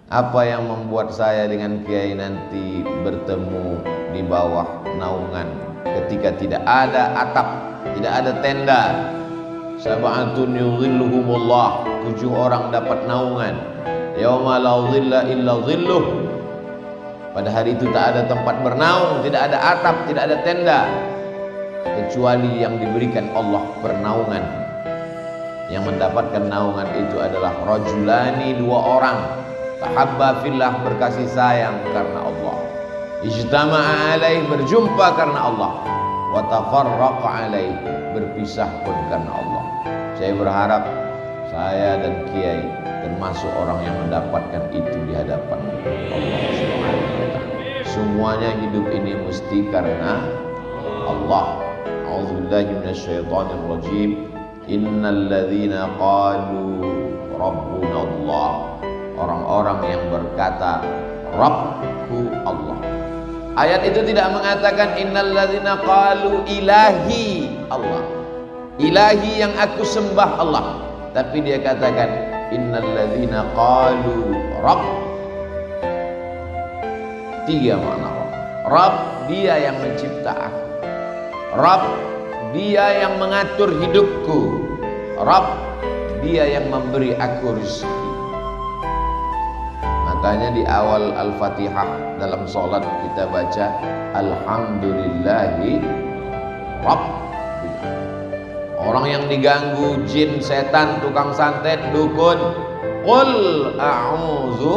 Apa yang membuat saya dengan Kiai nanti bertemu di bawah naungan ketika tidak ada atap, tidak ada tenda? Sab'atun yudhilluhumullah, 7 orang dapat naungan. Yauma la dhilla illa dhilluh. Pada hari itu tak ada tempat bernaung, tidak ada atap, tidak ada tenda, kecuali yang diberikan Allah pernaungan. Yang mendapatkan naungan itu adalah rajulani, 2 orang, tahabba fillah, berkasih sayang karena Allah, ijtama'a alaih, berjumpa karena Allah, wa tafarraqa alaih, berpisah pun karena Allah. Saya berharap saya dan Kiai termasuk orang yang mendapatkan itu di hadapan Allah Subhanahu wa taala. Semuanya hidup ini mesti karena Allah. A'udzubillahi minasyaitonir rajim. Innal ladzina qalu rabbuna Allah, orang-orang yang berkata Rabbku Allah. Ayat itu tidak mengatakan innal ladzina qalu ilahi Allah, ilahi yang aku sembah Allah, tapi dia katakan innal ladzina qalu Rabb. 3 makna Rabb. Rabb, dia yang mencipta aku. Rabb, dia yang mengatur hidupku. Rabb, dia yang memberi aku rezeki. Makanya di awal Al-Fatihah dalam sholat kita baca Alhamdulillahi Rabb. Orang yang diganggu jin, setan, tukang santet, dukun, qul a'udzu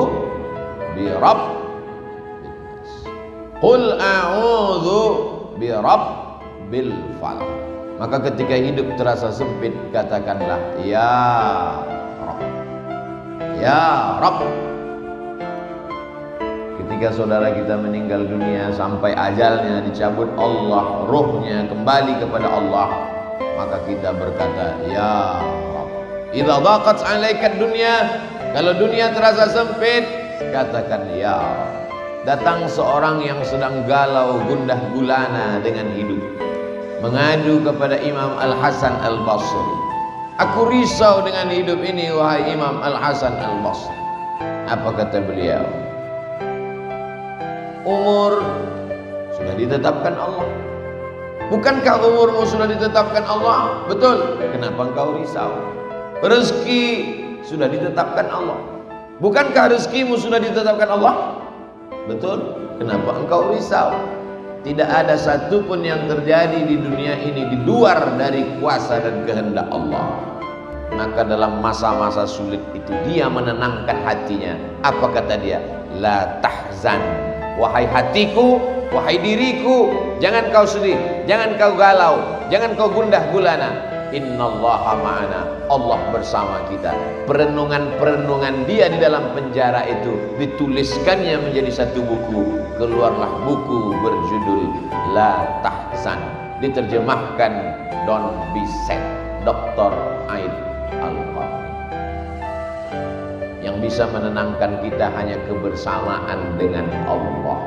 bi rabb, qul a'udzu bi rabbil falaq. Maka ketika hidup terasa sempit, katakanlah ya Rabb, ya Rabb. Ketika saudara kita meninggal dunia sampai ajalnya dicabut Allah, ruhnya kembali kepada Allah, maka kita berkata ya Rabb. Idza dhaqat 'alaika dunya, kalau dunia terasa sempit, katakan ya Rabb. Datang seorang yang sedang galau gundah gulana dengan hidup, mengadu kepada Imam Al-Hasan Al-Basri. Aku risau dengan hidup ini wahai Imam Al-Hasan Al-Basri. Apa kata beliau? Umur sudah ditetapkan Allah. Bukankah umurmu sudah ditetapkan Allah? Betul. Kenapa engkau risau? Rezeki sudah ditetapkan Allah. Bukankah rezekimu sudah ditetapkan Allah? Betul. Kenapa engkau risau? Tidak ada satupun yang terjadi di dunia ini di luar dari kuasa dan kehendak Allah. Maka dalam masa-masa sulit itu dia menenangkan hatinya. Apa kata dia? La tahzan, wahai hatiku, wahai diriku, jangan kau sedih, jangan kau galau, jangan kau gundah gulana. Innallaha ma'ana, Allah bersama kita. Perenungan-perenungan dia di dalam penjara itu dituliskannya menjadi satu buku. Keluarlah buku berjudul La Tahzan, diterjemahkan Don't Be Sad, Dr. Aid Al-Qarni. Yang bisa menenangkan kita hanya kebersamaan dengan Allah.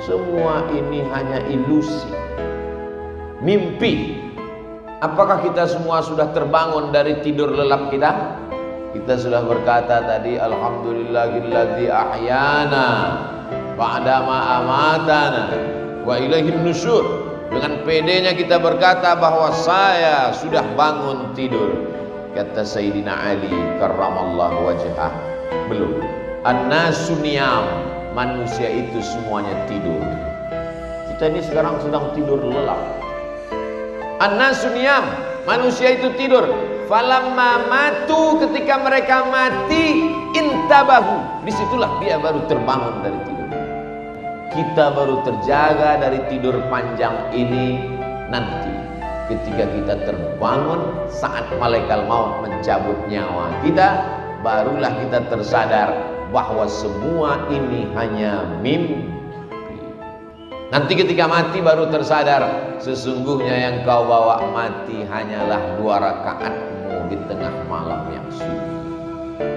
Semua ini hanya ilusi, mimpi. Apakah kita semua sudah terbangun dari tidur lelap kita? Kita sudah berkata tadi alhamdulillahilladzi ahyana ba'dama amatana wa ilaihin nusyur. Dengan pedenya kita berkata bahwa saya sudah bangun tidur. Kata Sayyidina Ali karramallahu wajhah, belum. An-nasu niyam, manusia itu semuanya tidur. Kita ini sekarang sedang tidur lelap. An-nasu niyam, manusia itu tidur. Falamma matu, ketika mereka mati, intabahu, disitulah dia baru terbangun dari tidur. Kita baru terjaga dari tidur panjang ini nanti ketika kita terbangun saat malaikat maut mencabut nyawa kita, barulah kita tersadar bahwa semua ini hanya mimpi. Nanti ketika mati baru tersadar, sesungguhnya yang kau bawa mati hanyalah 2 rakaatmu di tengah malam yang sunyi.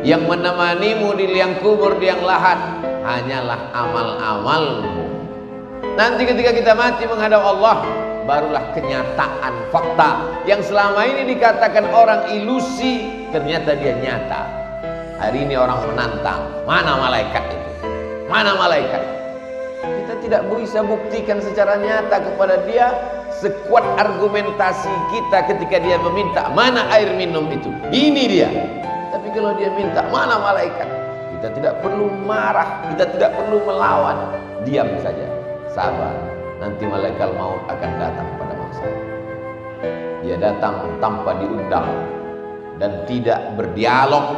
Yang menemanimu di liang kubur, di liang lahat, hanyalah amal-amalmu. Nanti ketika kita mati menghadap Allah, barulah kenyataan fakta yang selama ini dikatakan orang ilusi, ternyata dia nyata. Hari ini orang menantang, mana malaikat itu? Mana malaikat? Kita tidak bisa buktikan secara nyata kepada dia sekuat argumentasi kita ketika dia meminta, mana air minum itu? Ini dia. Tapi kalau dia minta, mana malaikat? Kita tidak perlu marah, kita tidak perlu melawan. Diam saja, sabar. Nanti malaikat maut akan datang pada masanya. Dia datang tanpa diundang dan tidak berdialog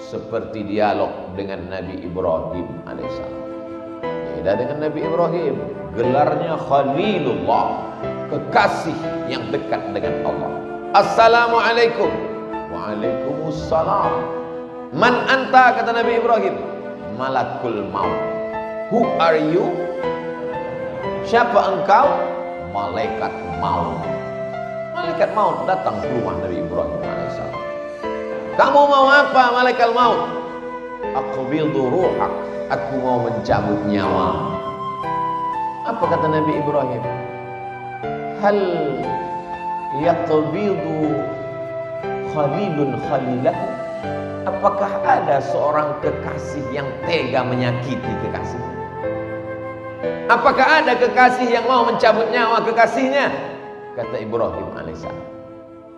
seperti dialog dengan Nabi Ibrahim alaihissalam. Beda dengan Nabi Ibrahim, gelarnya Khalilullah, kekasih yang dekat dengan Allah. Assalamualaikum. Waalaikumsalam. Man anta, kata Nabi Ibrahim. Malakul maut. Who are you? Siapa engkau? Malaikat maut. Malaikat maut datang ke rumah Nabi Ibrahim alaihissalam. Kamu mau apa, malaikat maut? Aqbidu ruhak, aku mau mencabut nyawa. Apa kata Nabi Ibrahim? Hal yaqbidu khalilun khalilahu? Apakah ada seorang kekasih yang tega menyakiti kekasihnya? Apakah ada kekasih yang mau mencabut nyawa kekasihnya? Kata Ibrahim alaihissalam.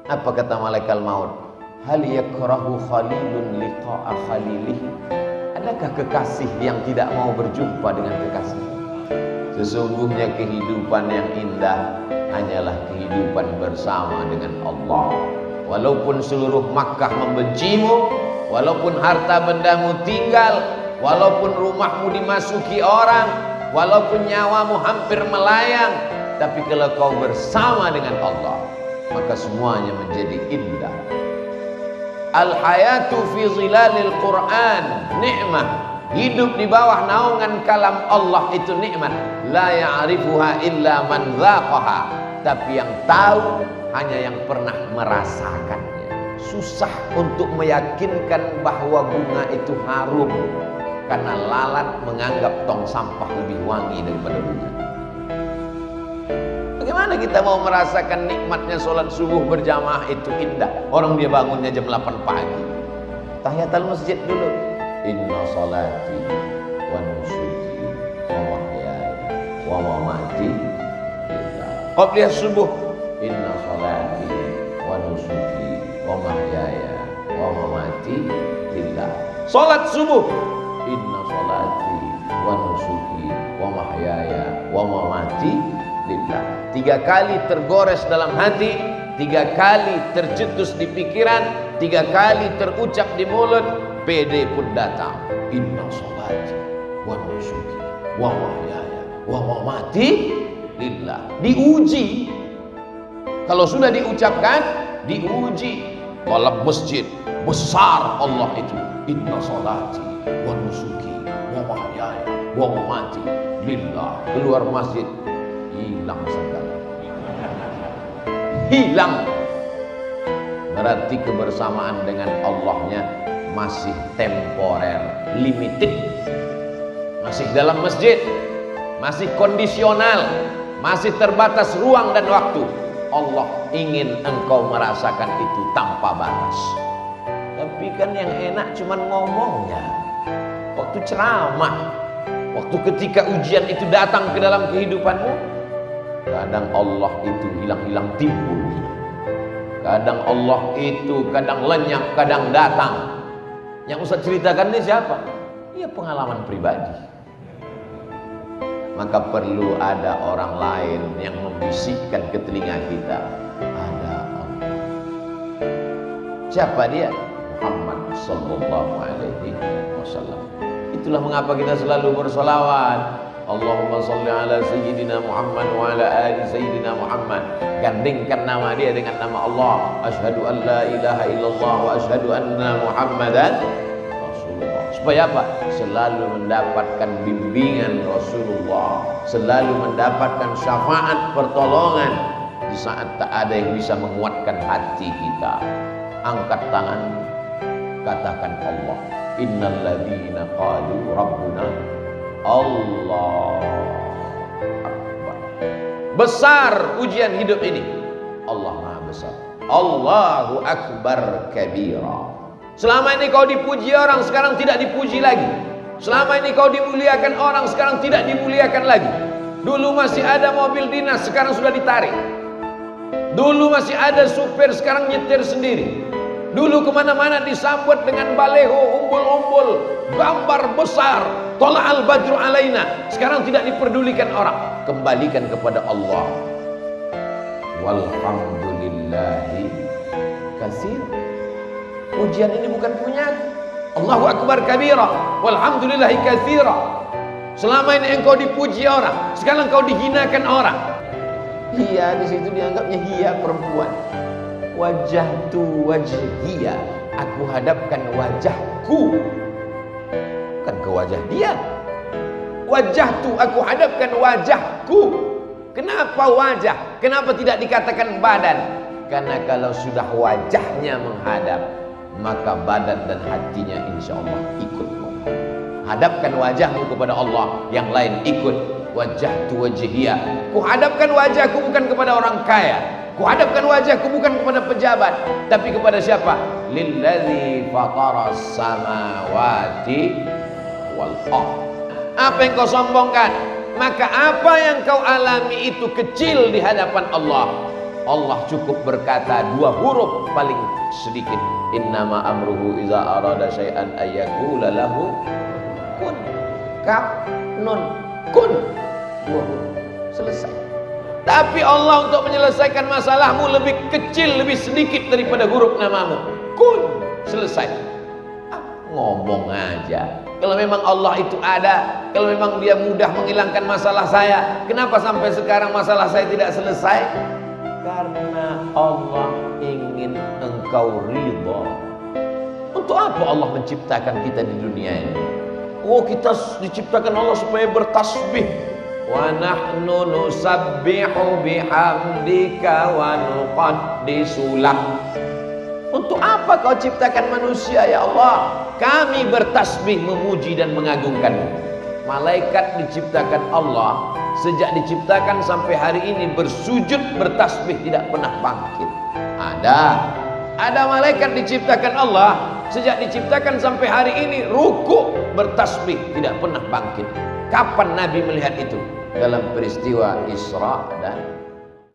Apa kata malaikat maut? Hal yakrahu khalilun liqa'a khalilihi? Adakah kekasih yang tidak mau berjumpa dengan kekasih? Sesungguhnya kehidupan yang indah hanyalah kehidupan bersama dengan Allah. Walaupun seluruh Makkah membencimu, walaupun harta bendamu tinggal, walaupun rumahmu dimasuki orang, walaupun nyawamu hampir melayang, tapi kalau kau bersama dengan Allah, maka semuanya menjadi indah. Al-hayatu fi zilalil Quran ni'mah. Hidup di bawah naungan kalam Allah itu nikmat. La ya'rifuha illa man dzaqaha. Tapi yang tahu hanya yang pernah merasakannya. Susah untuk meyakinkan bahwa bunga itu harum, karena lalat menganggap tong sampah lebih wangi daripada bunga. Bagaimana kita mau merasakan nikmatnya sholat subuh berjamaah itu indah? Orang dia bangunnya jam 8 pagi. Tahiyatul masjid dulu. Inna salati wa nusuki wa mahyaya wa mamati lillah. Qabliyah subuh. Inna salati wa nusuki wa mahyaya wa mamati lillah. Salat subuh. Inna salati wa nusuki wa mahyaya wa mamati lillah. 3 kali tergores dalam hati, 3 kali tercetus di pikiran, 3 kali terucap di mulut, PD pun datang. Inna sholati wa nusuki wa mahyaya wa mamati lillah. Diuji. Kalau sudah diucapkan, diuji. Dalam masjid besar Allah itu. Inna sholati wa nusuki wa mahyaya wa mamati lillah. Keluar masjid, hilang segala. Hilang. Berarti kebersamaan dengan Allahnya masih temporer, limited. Masih dalam masjid, masih kondisional, masih terbatas ruang dan waktu. Allah ingin engkau merasakan itu tanpa batas. Tapi kan yang enak cuman ngomongnya. Waktu ceramah, waktu ketika ujian itu datang ke dalam kehidupanmu, kadang Allah itu hilang-hilang timbul. Kadang Allah itu kadang lenyap, kadang datang. Yang Ustaz ceritakan ini siapa? Ya pengalaman pribadi. Maka perlu ada orang lain yang membisikkan ke telinga kita, ada Allah. Siapa dia? Muhammad sallallahu alaihi wasallam. Itulah mengapa kita selalu bersolawat. Allahumma salli ala sayyidina Muhammad wa ala ali sayyidina Muhammad. Gandingkan nama dia dengan nama Allah. Asyhadu an la ilaha illallah wa asyhadu anna Muhammadan Rasulullah. Supaya apa? Selalu mendapatkan bimbingan Rasulullah, selalu mendapatkan syafaat pertolongan di saat tak ada yang bisa menguatkan hati kita. Angkat tangan, katakan Allah. Innal ladzina qalu rabbuna Allah Akbar. Besar ujian hidup ini. Allah Maha Besar. Allahu Akbar kabira. Selama ini kau dipuji orang, sekarang tidak dipuji lagi. Selama ini kau dimuliakan orang, sekarang tidak dimuliakan lagi. Dulu masih ada mobil dinas, sekarang sudah ditarik. Dulu masih ada supir, sekarang nyetir sendiri. Dulu kemana-mana disambut dengan baleho, umbul-umbul, gambar besar, tola'al badru alaina. Sekarang tidak diperdulikan orang. Kembalikan kepada Allah. Walhamdulillahi katsir. Pujian ini bukan punya Allahu akbar kabira, walhamdulillahi katsira. Selama ini engkau dipuji orang, sekarang engkau dihinakan orang. Hiya di situ dianggapnya hiya perempuan. Wajahtu wajhiya, aku hadapkan wajahku, bukan ke wajah dia. Wajahtu, aku hadapkan wajahku. Kenapa wajah? Kenapa tidak dikatakan badan? Karena kalau sudah wajahnya menghadap, maka badan dan hatinya insya Allah ikut. Hadapkan wajahmu kepada Allah, yang lain ikut. Wajahtu wajhiya, ku hadapkan wajahku bukan kepada orang kaya, ku hadapkan wajahku bukan kepada pejabat, tapi kepada siapa? Lillazi fataras samawati wal ardh. Apa yang kau sombongkan, maka apa yang kau alami itu kecil di hadapan Allah. Allah cukup berkata dua huruf paling sedikit, innama amruhu iza arada syai'an ayyakula lahu kun. Kaf nun kun, dua huruf selesai. Tapi Allah untuk menyelesaikan masalahmu lebih kecil, lebih sedikit daripada huruf namamu. Kun, selesai. Ngomong aja. Kalau memang Allah itu ada, kalau memang dia mudah menghilangkan masalah saya, kenapa sampai sekarang masalah saya tidak selesai? Karena Allah ingin engkau ridha. Untuk apa Allah menciptakan kita di dunia ini? Oh, kita diciptakan Allah supaya bertasbih. Wa nahnu nusabbihu bihamdika wa nuqaddisu lak. Untuk apa kau ciptakan manusia ya Allah? Kami bertasbih, memuji dan mengagungkanmu. Malaikat diciptakan Allah, sejak diciptakan sampai hari ini bersujud bertasbih, tidak pernah bangkit. Ada malaikat diciptakan Allah, sejak diciptakan sampai hari ini ruku bertasbih, tidak pernah bangkit. Kapan Nabi melihat itu? Dalam peristiwa Isra dan